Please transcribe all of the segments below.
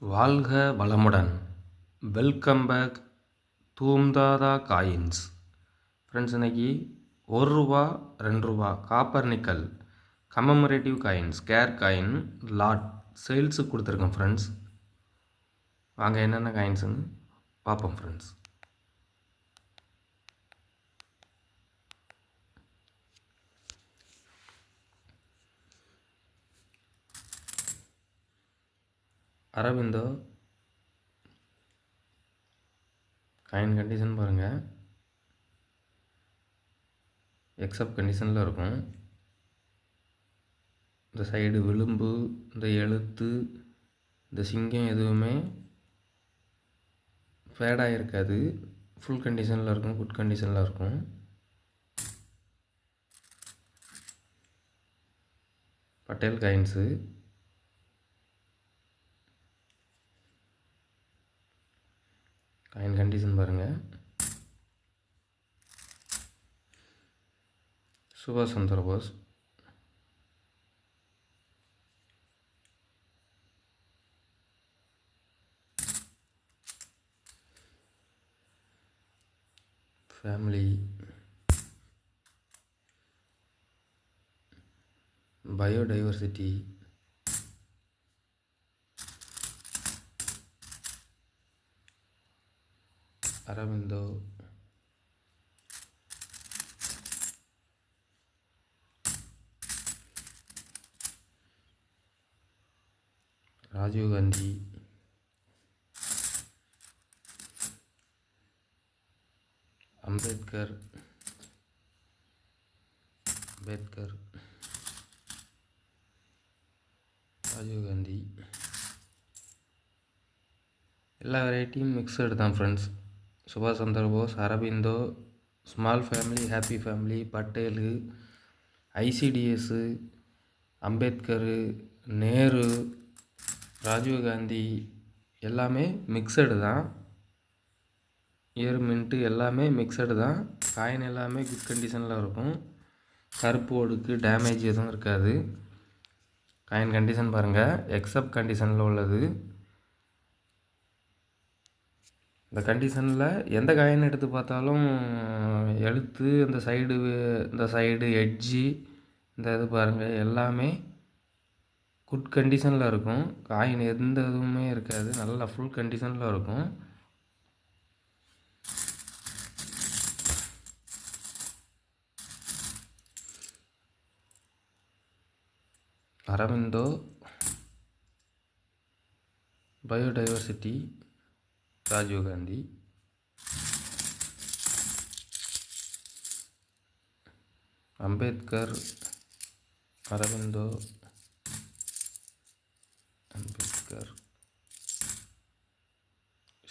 வாழ்க வளமுடன். Welcome back தூம்தாதா காயின்ஸ். ஃப்ரெண்ட்ஸ், இன்றைக்கி ரூ. 1 ரூ. 2 காப்பர் நிக்கல் கமமரேட்டிவ் காயின்ஸ் கேர் காயின் லாட் சேல்ஸுக்கு கொடுத்துருக்கேன் ஃப்ரெண்ட்ஸ். வாங்க என்னென்ன காயின்ஸுன்னு பார்ப்போம் ஃப்ரெண்ட்ஸ். அரவிந்தோ காயின் கண்டிஷன் பாருங்கள், எக்ஸப்ட் கண்டிஷனில் இருக்கும். இந்த சைடு விளிம்பு, இந்த எழுத்து, இந்த சிங்கம் எதுவுமே ஃபேடாக இருக்காது. ஃபுல் கண்டிஷனில் இருக்கும், குட் கண்டிஷனில் இருக்கும். பட்டேல் காயின்ஸு காயின் கண்டிஷன் பாருங்கள். சுபாஷ் சந்திர போஸ், ஃபேமிலி, பயோடைவர்சிட்டி, அரவிந்தோ, ராஜீவ் காந்தி, அம்பேத்கர், ராஜீவ் காந்தி, எல்லா வெரைட்டியும் மிக்சடு தான் ஃப்ரெண்ட்ஸ். சுபாஷ் Chandra Bose, Aurobindo, small family, happy family, Patel, ICDS, Ambedkar, Nehru, Rajiv Gandhi எல்லாமே மிக்சடு தான். இயர் மின்ட்டு எல்லாமே மிக்சடு தான். காயின் எல்லாமே குட் கண்டிஷனில் இருக்கும். கருப்பு ஒடுக்கு டேமேஜ் எதுவும் இருக்காது. காயின் கண்டிஷன் பாருங்கள், எக்ஸப்ட் கண்டிஷனில் உள்ளது. இந்த கண்டிஷனில் எந்த காயின் எடுத்து பார்த்தாலும் எழுத்து, இந்த சைடு எட்ஜி, இந்த இது பாருங்கள் எல்லாமே குட் கண்டிஷனில் இருக்கும். காயின் எந்த இதுவுமே இருக்காது, நல்லா ஃபுல் கண்டிஷனில் இருக்கும். அரவிந்தோ, பயோடைவர்சிட்டி, ராஜீவ் காந்தி, அம்பேத்கர், அரவிந்தோ, அம்பேத்கர்,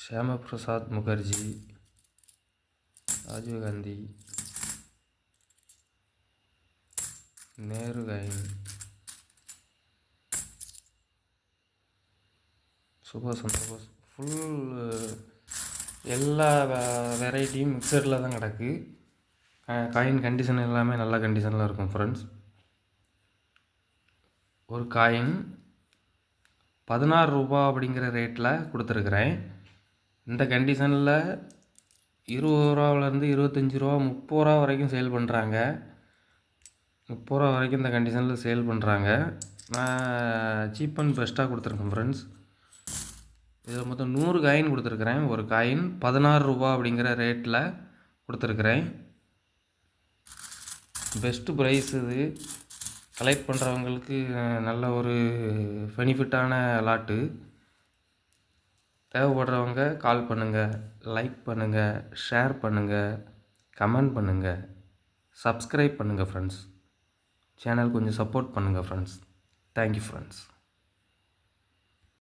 ஷியாமா பிரசாத் முகர்ஜி, ராஜீவ் காந்தி, நேரு காயின், சுபாஷ் சந்திர போஸ், ஃபுல் எல்லா வெரைட்டியும் மிக்சரில் தான் கிடக்கு. காயின் கண்டிஷன் எல்லாமே நல்ல கண்டிஷனில் இருக்கும் ஃப்ரெண்ட்ஸ். ஒரு காயின் 16 ரூபா அப்படிங்கிற ரேட்டில் கொடுத்துருக்குறேன். இந்த கண்டிஷனில் 20 ரூபாவிலேருந்து 25 ரூபா, 30 ரூபா வரைக்கும் சேல் பண்ணுறாங்க. 30 ரூபா வரைக்கும் இந்த கண்டிஷனில் சேல் பண்ணுறாங்க. நான் சீப் அண்ட் பெஸ்ட்டாக கொடுத்துருக்கேன் ஃப்ரெண்ட்ஸ். இதில் மொத்தம் 100 காயின் கொடுத்துருக்குறேன். ஒரு காயின் 16 ரூபா அப்படிங்கிற ரேட்டில் கொடுத்துருக்குறேன். பெஸ்ட்டு ப்ரைஸ் இது. கலெக்ட் பண்ணுறவங்களுக்கு நல்ல ஒரு பெனிஃபிட்டான லாட்டு. தேவைப்படுறவங்க கால் பண்ணுங்கள், லைக் பண்ணுங்கள், ஷேர் பண்ணுங்கள், கமெண்ட் பண்ணுங்கள், சப்ஸ்கிரைப் பண்ணுங்கள் ஃப்ரெண்ட்ஸ். சேனல் கொஞ்சம் சப்போர்ட் பண்ணுங்கள் ஃப்ரெண்ட்ஸ். Thank you friends.